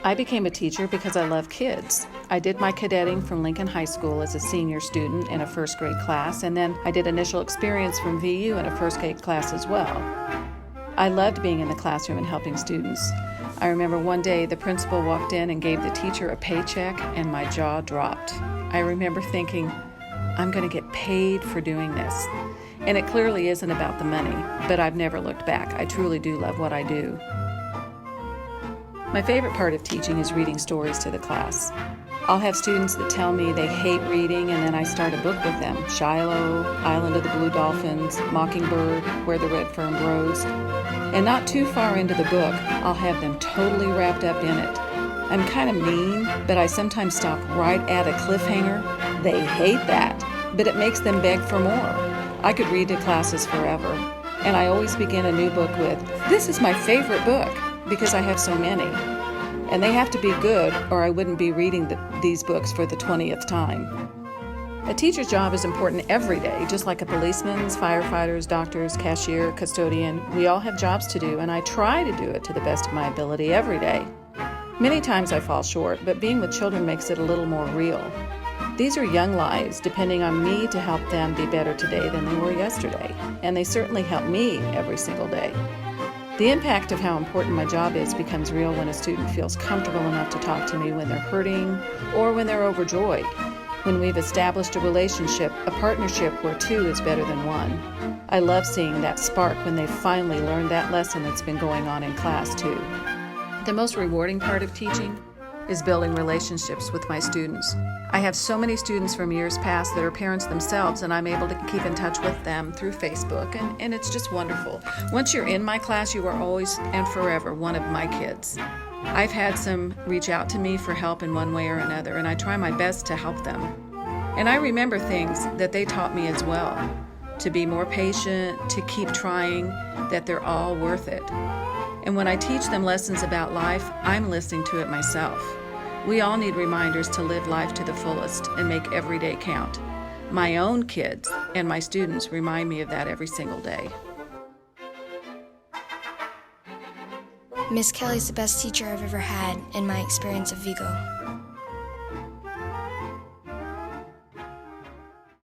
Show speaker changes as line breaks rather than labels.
I became a teacher because I love kids. I did my cadetting from Lincoln High School as a senior student in a first grade class, and then I did initial experience from VU in a first grade class as well. I loved being in the classroom and helping students. I remember one day the principal walked in and gave the teacher a paycheck, and my jaw dropped. I remember thinking, I'm going to get paid for doing this. And it clearly isn't about the money, but I've never looked back. I truly do love what I do. My favorite part of teaching is reading stories to the class. I'll have students that tell me they hate reading, and then I start a book with them. Shiloh, Island of the Blue Dolphins, Mockingbird, Where the Red Fern Grows. And not too far into the book, I'll have them totally wrapped up in it. I'm kind of mean, but I sometimes stop right at a cliffhanger. They hate that, but it makes them beg for more. I could read to classes forever, and I always begin a new book with, "This is my favorite book," because I have so many. And they have to be good, or I wouldn't be reading these books for the 20th time. A teacher's job is important every day, just like a policeman's, firefighters, doctors, cashier, custodian. We all have jobs to do, and I try to do it to the best of my ability every day. Many times I fall short, but being with children makes it a little more real. These are young lives, depending on me to help them be better today than they were yesterday, and they certainly help me every single day. The impact of how important my job is becomes real when a student feels comfortable enough to talk to me when they're hurting or when they're overjoyed. When we've established a relationship, a partnership where two is better than one. I love seeing that spark when they finally learned that lesson that's been going on in class too. The most rewarding part of teaching is building relationships with my students. I have so many students from years past that are parents themselves, and I'm able to keep in touch with them through Facebook, and it's just wonderful. Once you're in my class, you are always and forever one of my kids. I've had some reach out to me for help in one way or another, and I try my best to help them. And I remember things that they taught me as well, to be more patient, to keep trying, that they're all worth it. And when I teach them lessons about life, I'm listening to it myself. We all need reminders to live life to the fullest and make every day count. My own kids and my students remind me of that every single day.
Miss Kelly's the best teacher I've ever had in my experience at Vigo.